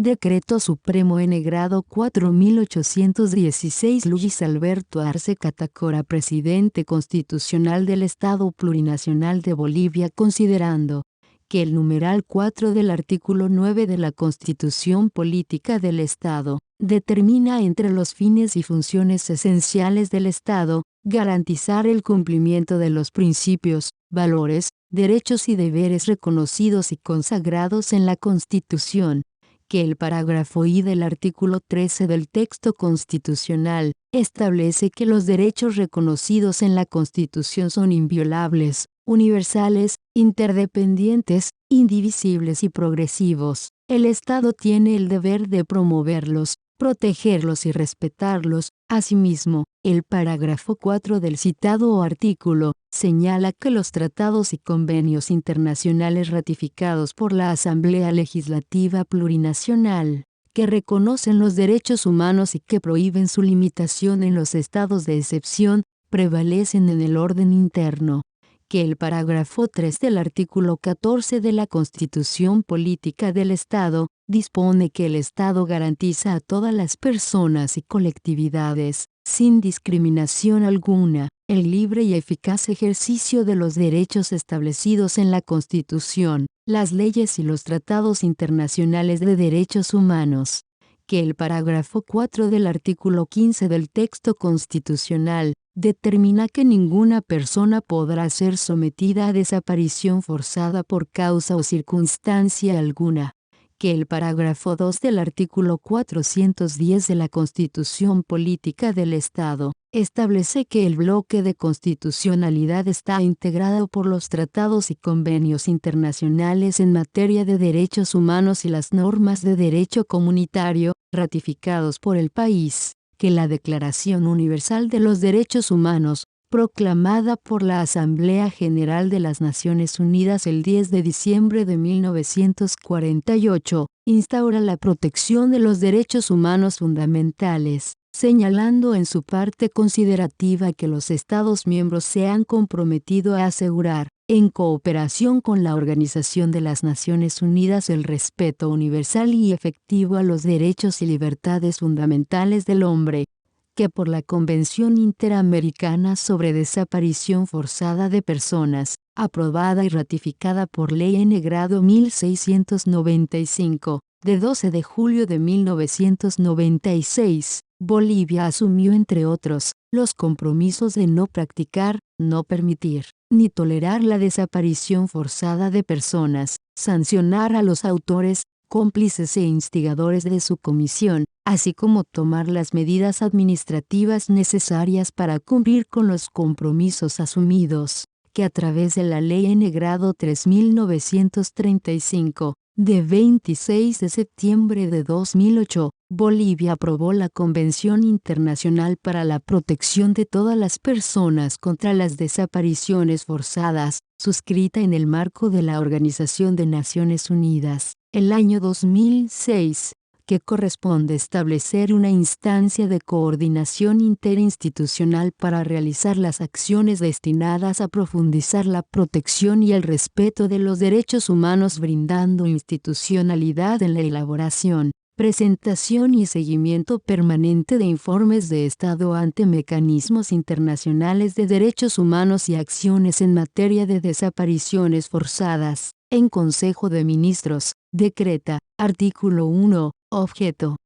Decreto Supremo N-Grado 4816 Luis Alberto Arce Catacora Presidente Constitucional del Estado Plurinacional de Bolivia, considerando que el numeral 4 del artículo 9 de la Constitución Política del Estado determina entre los fines y funciones esenciales del Estado garantizar el cumplimiento de los principios, valores, derechos y deberes reconocidos y consagrados en la Constitución, que el parágrafo I del artículo 13 del texto constitucional establece que los derechos reconocidos en la Constitución son inviolables, universales, interdependientes, indivisibles y progresivos. El Estado tiene el deber de promoverlos, protegerlos y respetarlos. Asimismo, el parágrafo 4 del citado artículo señala que los tratados y convenios internacionales ratificados por la Asamblea Legislativa Plurinacional, que reconocen los derechos humanos y que prohíben su limitación en los estados de excepción, prevalecen en el orden interno. Que el parágrafo 3 del artículo 14 de la Constitución Política del Estado dispone que el Estado garantiza a todas las personas y colectividades, sin discriminación alguna, el libre y eficaz ejercicio de los derechos establecidos en la Constitución, las leyes y los tratados internacionales de derechos humanos. Que el parágrafo 4 del artículo 15 del texto constitucional determina que ninguna persona podrá ser sometida a desaparición forzada por causa o circunstancia alguna. Que el parágrafo 2 del artículo 410 de la Constitución Política del Estado establece que el bloque de constitucionalidad está integrado por los tratados y convenios internacionales en materia de derechos humanos y las normas de derecho comunitario, ratificados por el país. Que la Declaración Universal de los Derechos Humanos, proclamada por la Asamblea General de las Naciones Unidas el 10 de diciembre de 1948, instaura la protección de los derechos humanos fundamentales, señalando en su parte considerativa que los Estados miembros se han comprometido a asegurar, en cooperación con la Organización de las Naciones Unidas, el respeto universal y efectivo a los derechos y libertades fundamentales del hombre, que por la Convención Interamericana sobre Desaparición Forzada de Personas, aprobada y ratificada por Ley N-Grado 1695, de 12 de julio de 1996, Bolivia asumió, entre otros, los compromisos de no practicar, no permitir, ni tolerar la desaparición forzada de personas, sancionar a los autores, cómplices e instigadores de su comisión, así como tomar las medidas administrativas necesarias para cumplir con los compromisos asumidos, que a través de la Ley N-Grado 3935, de 26 de septiembre de 2008, Bolivia aprobó la Convención Internacional para la Protección de todas las personas contra las desapariciones forzadas, suscrita en el marco de la Organización de Naciones Unidas, el año 2006, que corresponde establecer una instancia de coordinación interinstitucional para realizar las acciones destinadas a profundizar la protección y el respeto de los derechos humanos, brindando institucionalidad en la elaboración, presentación y seguimiento permanente de informes de Estado ante mecanismos internacionales de derechos humanos y acciones en materia de desapariciones forzadas. En Consejo de Ministros, decreta, artículo 1, objeto.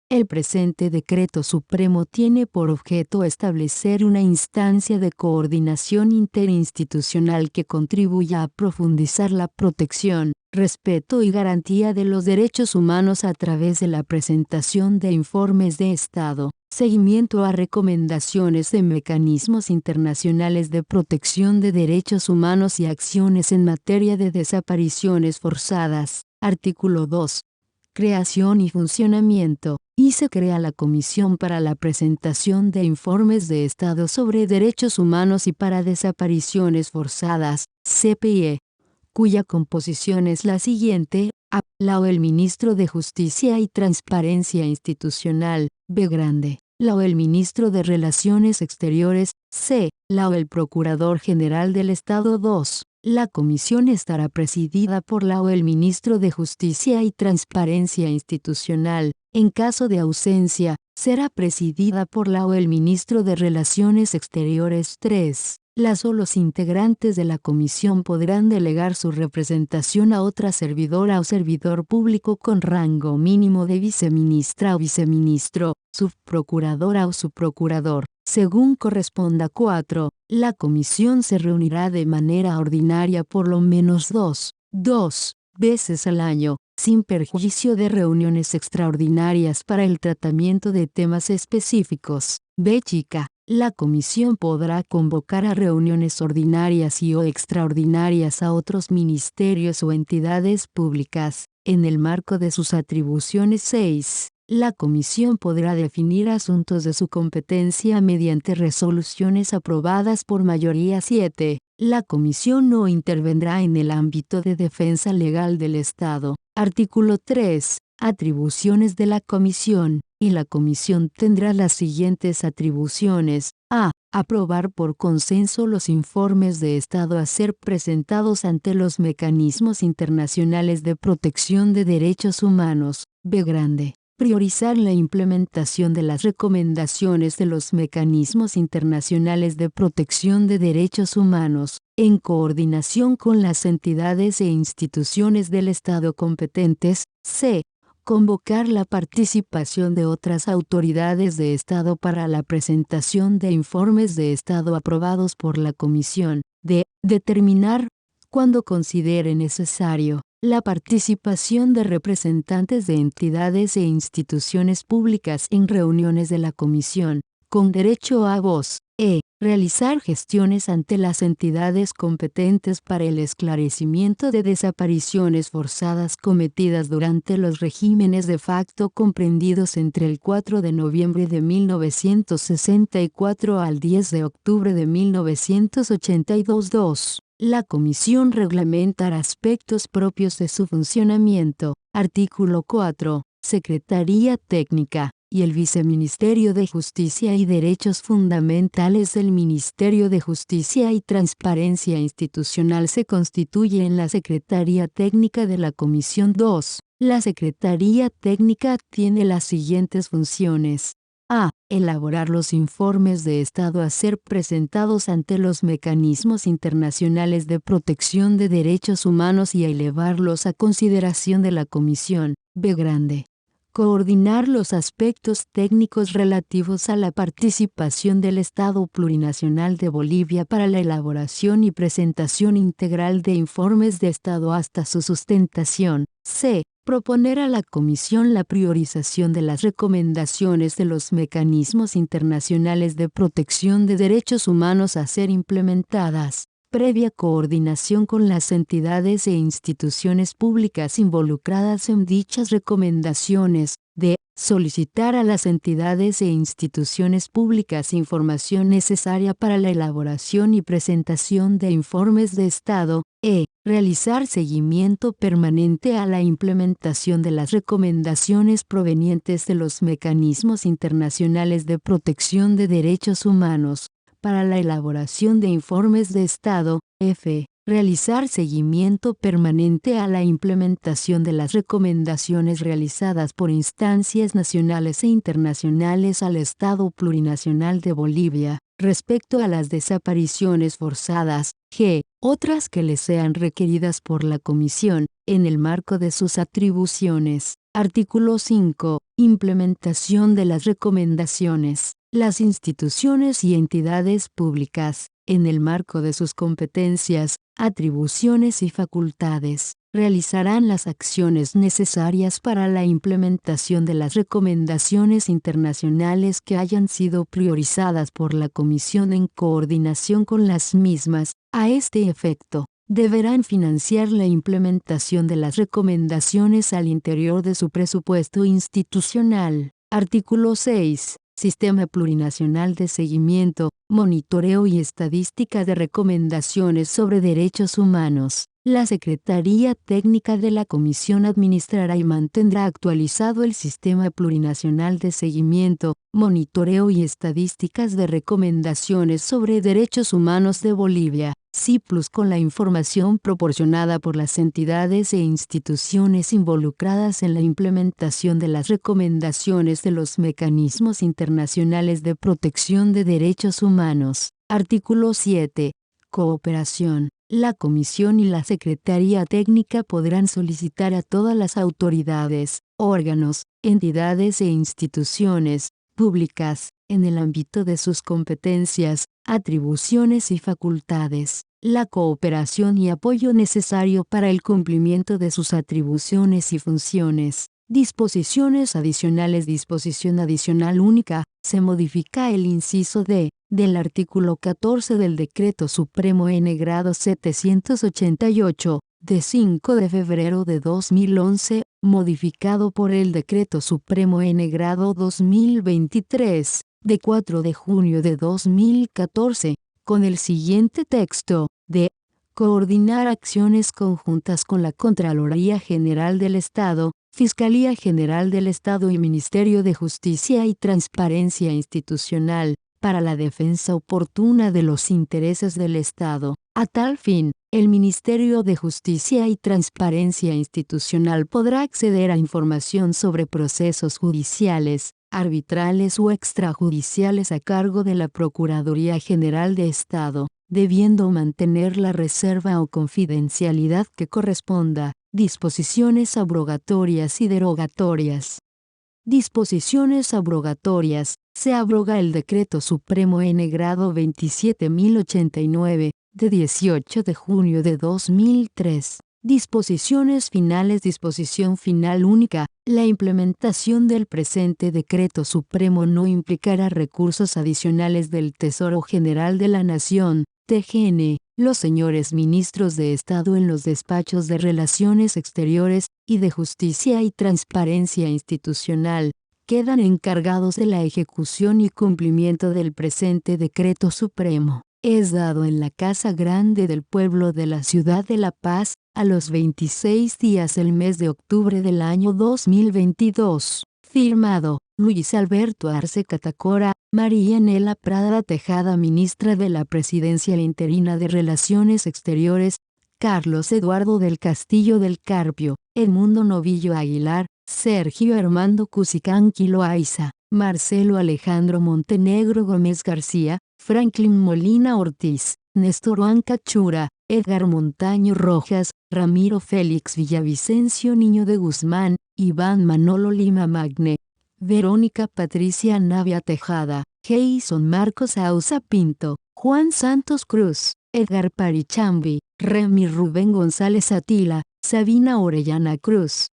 El presente decreto supremo tiene por objeto establecer una instancia de coordinación interinstitucional que contribuya a profundizar la protección, respeto y garantía de los derechos humanos a través de la presentación de informes de Estado, seguimiento a recomendaciones de mecanismos internacionales de protección de derechos humanos y acciones en materia de desapariciones forzadas. Artículo 2. Creación y funcionamiento. Y se crea la Comisión para la presentación de informes de Estado sobre derechos humanos y para desapariciones forzadas, CPIE, cuya composición es la siguiente: A. El Ministro de Justicia y Transparencia Institucional, B. El Ministro de Relaciones Exteriores, C. El Procurador General del Estado, 2. La comisión estará presidida por la o el ministro de Justicia y Transparencia Institucional. En caso de ausencia, será presidida por la o el ministro de Relaciones Exteriores. 3. Las o los integrantes de la comisión podrán delegar su representación a otra servidora o servidor público con rango mínimo de viceministra o viceministro, subprocuradora o subprocurador, según corresponda. 4. La comisión se reunirá de manera ordinaria por lo menos dos veces al año, sin perjuicio de reuniones extraordinarias para el tratamiento de temas específicos. B. Chica. La comisión podrá convocar a reuniones ordinarias y o extraordinarias a otros ministerios o entidades públicas, en el marco de sus atribuciones. 6. La comisión podrá definir asuntos de su competencia mediante resoluciones aprobadas por mayoría. 7. La comisión no intervendrá en el ámbito de defensa legal del Estado. Artículo 3. Atribuciones de la comisión. Y la comisión tendrá las siguientes atribuciones. A. Aprobar por consenso los informes de Estado a ser presentados ante los mecanismos internacionales de protección de derechos humanos. B. Priorizar la implementación de las recomendaciones de los mecanismos internacionales de protección de derechos humanos, en coordinación con las entidades e instituciones del Estado competentes. C. Convocar la participación de otras autoridades de Estado para la presentación de informes de Estado aprobados por la Comisión. D. Determinar, cuando considere necesario, la participación de representantes de entidades e instituciones públicas en reuniones de la Comisión, con derecho a voz. E. Realizar gestiones ante las entidades competentes para el esclarecimiento de desapariciones forzadas cometidas durante los regímenes de facto comprendidos entre el 4 de noviembre de 1964 al 10 de octubre de 1982. 2. La comisión reglamentará aspectos propios de su funcionamiento. Artículo 4. Secretaría Técnica y el Viceministerio de Justicia y Derechos Fundamentales del Ministerio de Justicia y Transparencia Institucional se constituye en la Secretaría Técnica de la Comisión. 2. La Secretaría Técnica tiene las siguientes funciones. A. Elaborar los informes de Estado a ser presentados ante los mecanismos internacionales de protección de derechos humanos y a elevarlos a consideración de la Comisión. B. Coordinar los aspectos técnicos relativos a la participación del Estado Plurinacional de Bolivia para la elaboración y presentación integral de informes de Estado hasta su sustentación. C. Proponer a la Comisión la priorización de las recomendaciones de los mecanismos internacionales de protección de derechos humanos a ser implementadas, previa coordinación con las entidades e instituciones públicas involucradas en dichas recomendaciones. D. Solicitar a las entidades e instituciones públicas información necesaria para la elaboración y presentación de informes de Estado. E. Realizar seguimiento permanente a la implementación de las recomendaciones provenientes de los mecanismos internacionales de protección de derechos humanos para la elaboración de informes de Estado. F. Realizar seguimiento permanente a la implementación de las recomendaciones realizadas por instancias nacionales e internacionales al Estado Plurinacional de Bolivia, respecto a las desapariciones forzadas. G. Otras que le sean requeridas por la Comisión, en el marco de sus atribuciones. Artículo 5. Implementación de las recomendaciones. Las instituciones y entidades públicas, en el marco de sus competencias, atribuciones y facultades, realizarán las acciones necesarias para la implementación de las recomendaciones internacionales que hayan sido priorizadas por la Comisión en coordinación con las mismas. A este efecto, deberán financiar la implementación de las recomendaciones al interior de su presupuesto institucional. Artículo 6. Sistema Plurinacional de Seguimiento, Monitoreo y Estadística de Recomendaciones sobre Derechos Humanos. La Secretaría Técnica de la Comisión administrará y mantendrá actualizado el Sistema Plurinacional de Seguimiento, Monitoreo y Estadísticas de Recomendaciones sobre Derechos Humanos de Bolivia, C+, con la información proporcionada por las entidades e instituciones involucradas en la implementación de las recomendaciones de los mecanismos internacionales de protección de derechos humanos. Artículo 7. Cooperación. La Comisión y la Secretaría Técnica podrán solicitar a todas las autoridades, órganos, entidades e instituciones públicas, en el ámbito de sus competencias, atribuciones y facultades, la cooperación y apoyo necesario para el cumplimiento de sus atribuciones y funciones. Disposiciones adicionales. Disposición adicional única. Se modifica el inciso D del artículo 14 del Decreto Supremo N-Grado 788, de 5 de febrero de 2011, modificado por el Decreto Supremo N-Grado 2023, de 4 de junio de 2014, con el siguiente texto: de coordinar acciones conjuntas con la Contraloría General del Estado, Fiscalía General del Estado y Ministerio de Justicia y Transparencia Institucional, para la defensa oportuna de los intereses del Estado. A tal fin, el Ministerio de Justicia y Transparencia Institucional podrá acceder a información sobre procesos judiciales, arbitrales o extrajudiciales a cargo de la Procuraduría General de Estado, debiendo mantener la reserva o confidencialidad que corresponda. Disposiciones abrogatorias y derogatorias. Disposiciones abrogatorias. Se abroga el Decreto Supremo N-Grado 27.089, de 18 de junio de 2003. Disposiciones finales. Disposición final única. La implementación del presente Decreto Supremo no implicará recursos adicionales del Tesoro General de la Nación, TGN, los señores ministros de Estado en los despachos de Relaciones Exteriores y de Justicia y Transparencia Institucional, quedan encargados de la ejecución y cumplimiento del presente Decreto Supremo. Es dado en la Casa Grande del Pueblo de la Ciudad de La Paz, a los 26 días del mes de octubre del año 2022. Firmado, Luis Alberto Arce Catacora, María Nela Prada Tejada, Ministra de la Presidencia interina de Relaciones Exteriores, Carlos Eduardo del Castillo del Carpio, Edmundo Novillo Aguilar, Sergio Armando Cusicanqui Loaiza, Marcelo Alejandro Montenegro Gómez García, Franklin Molina Ortiz, Néstor Huancachura, Edgar Montaño Rojas, Ramiro Félix Villavicencio Niño de Guzmán, Iván Manolo Lima Magne, Verónica Patricia Navia Tejada, Jason Marcos Ausa Pinto, Juan Santos Cruz, Edgar Parichambi, Remy Rubén González Atila, Sabina Orellana Cruz.